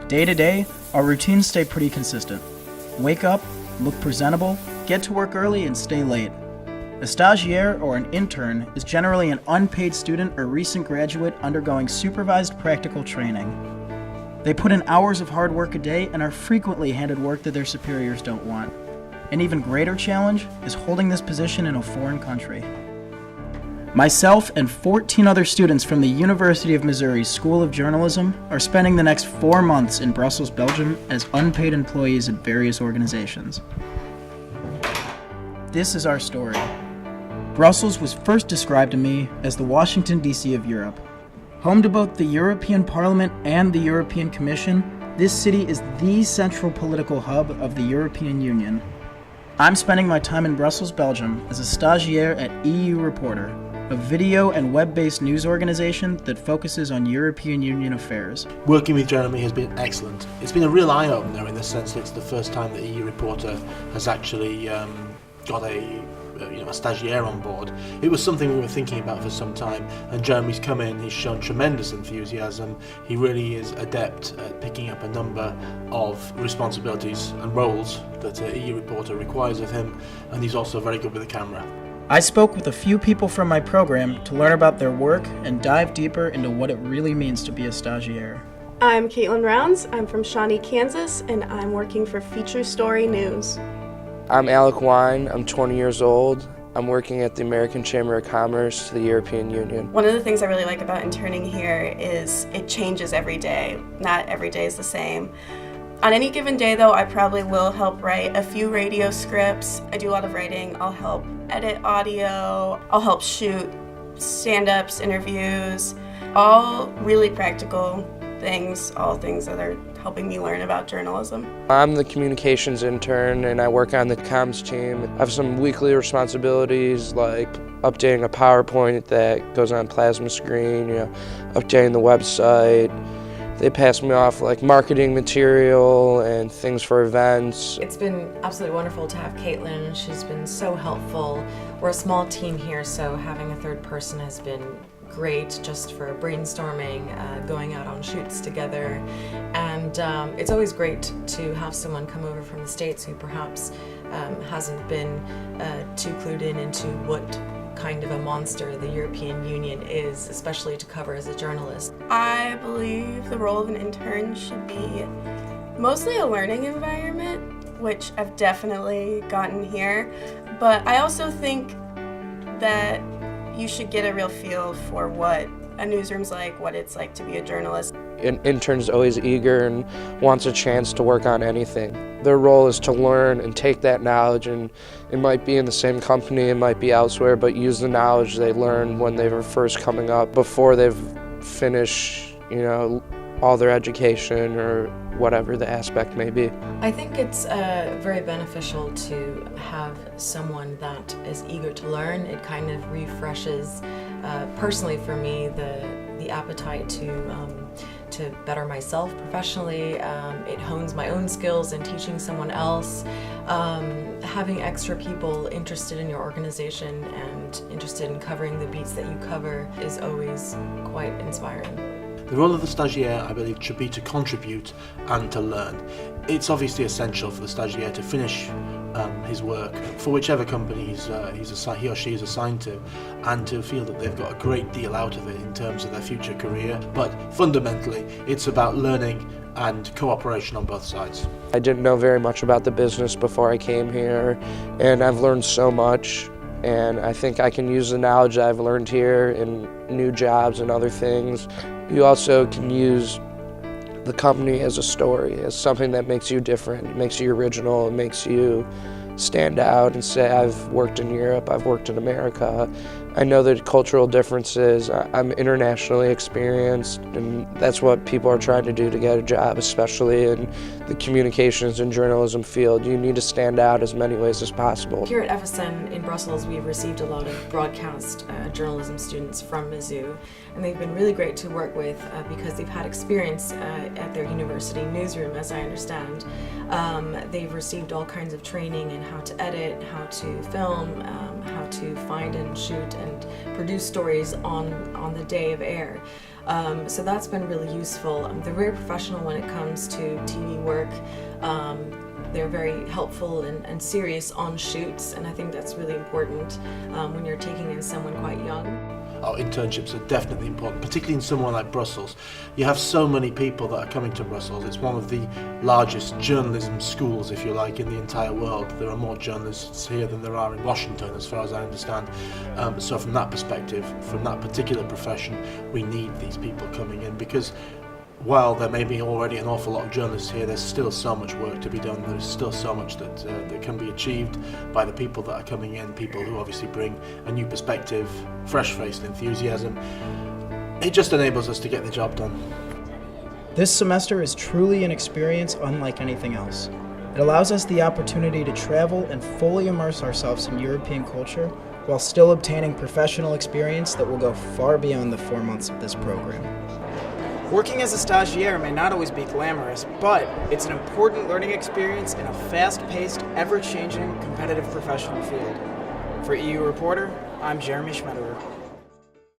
Day to day, our routines stay pretty consistent. Wake up, look presentable, get to work early, and stay late. A stagiaire or an intern is generally an unpaid student or recent graduate undergoing supervised practical training. They put in hours of hard work a day and are frequently handed work that their superiors don't want. An even greater challenge is holding this position in a foreign country. Myself and 14 other students from the University of Missouri School of Journalism are spending the next 4 months in Brussels, Belgium as unpaid employees at various organizations. This is our story. Brussels was first described to me as the Washington, D.C. of Europe. Home to both the European Parliament and the European Commission, this city is the central political hub of the European Union. I'm spending my time in Brussels, Belgium as a stagiaire at EU Reporter, a video and web-based news organization that focuses on European Union affairs. Working with Jeremy has been excellent. It's been a real eye-opener in the sense that it's the first time that EU Reporter has actually got a stagiaire on board. It was something we were thinking about for some time, and Jeremy's come in, he's shown tremendous enthusiasm. He really is adept at picking up a number of responsibilities and roles that an EU Reporter requires of him, and he's also very good with the camera. I spoke with a few people from my program to learn about their work and dive deeper into what it really means to be a stagiaire. I'm Caitlin Rounds, I'm from Shawnee, Kansas, and I'm working for Feature Story News. I'm Alec Wine, I'm 20 years old. I'm working at the American Chamber of Commerce to the European Union. One of the things I really like about interning here is it changes every day. Not every day is the same. On any given day though, I probably will help write a few radio scripts. I do a lot of writing. I'll help edit audio. I'll help shoot stand-ups, interviews, all really practical things, all things that are helping me learn about journalism. I'm the communications intern and I work on the comms team. I have some weekly responsibilities like updating a PowerPoint that goes on plasma screen, updating the website. They pass me off like marketing material and things for events. It's been absolutely wonderful to have Caitlin. She's been so helpful. We're a small team here, so having a third person has been great just for brainstorming, going out on shoots together. And it's always great to have someone come over from the States who perhaps hasn't been too clued into what kind of a monster the European Union is, especially to cover as a journalist. I believe the role of an intern should be mostly a learning environment, which I've definitely gotten here, but I also think that you should get a real feel for what a newsroom's like, what it's like to be a journalist. An intern's always eager and wants a chance to work on anything. Their role is to learn and take that knowledge, and it might be in the same company, it might be elsewhere, but use the knowledge they learned when they were first coming up before they've finished, all their education or whatever the aspect may be. I think it's very beneficial to have someone that is eager to learn. It kind of refreshes, personally for me, the appetite to better myself professionally. It hones my own skills in teaching someone else. Having extra people interested in your organization and interested in covering the beats that you cover is always quite inspiring. The role of the stagiaire, I believe, should be to contribute and to learn. It's obviously essential for the stagiaire to finish his work for whichever company he or she is assigned to, and to feel that they've got a great deal out of it in terms of their future career. But fundamentally, it's about learning and cooperation on both sides. I didn't know very much about the business before I came here, and I've learned so much. And I think I can use the knowledge that I've learned here in new jobs and other things. You also can use the company as a story, as something that makes you different, it makes you original, it makes you stand out and say, I've worked in Europe, I've worked in America. I know the cultural differences, I'm internationally experienced, and that's what people are trying to do to get a job, especially in the communications and journalism field. You need to stand out as many ways as possible. Here at FSN in Brussels, we've received a lot of broadcast journalism students from Mizzou, and they've been really great to work with because they've had experience at their university newsroom, as I understand. They've received all kinds of training in how to edit, how to film, how to find and shoot and produce stories on the day of air. So that's been really useful. They're very professional when it comes to TV work. They're very helpful and serious on shoots, and I think that's really important when you're taking in someone quite young. Our internships are definitely important, particularly in somewhere like Brussels. You have so many people that are coming to Brussels. It's one of the largest journalism schools, if you like, in the entire world. There are more journalists here than there are in Washington, as far as I understand. So from that perspective, from that particular profession, we need these people coming in, because while there may be already an awful lot of journalists here, there's still so much work to be done. There's still so much that can be achieved by the people that are coming in, people who obviously bring a new perspective, fresh-faced enthusiasm. It just enables us to get the job done. This semester is truly an experience unlike anything else. It allows us the opportunity to travel and fully immerse ourselves in European culture while still obtaining professional experience that will go far beyond the 4 months of this program. Working as a stagiaire may not always be glamorous, but it's an important learning experience in a fast-paced, ever-changing, competitive professional field. For EU Reporter, I'm Jeremy Schmetterer.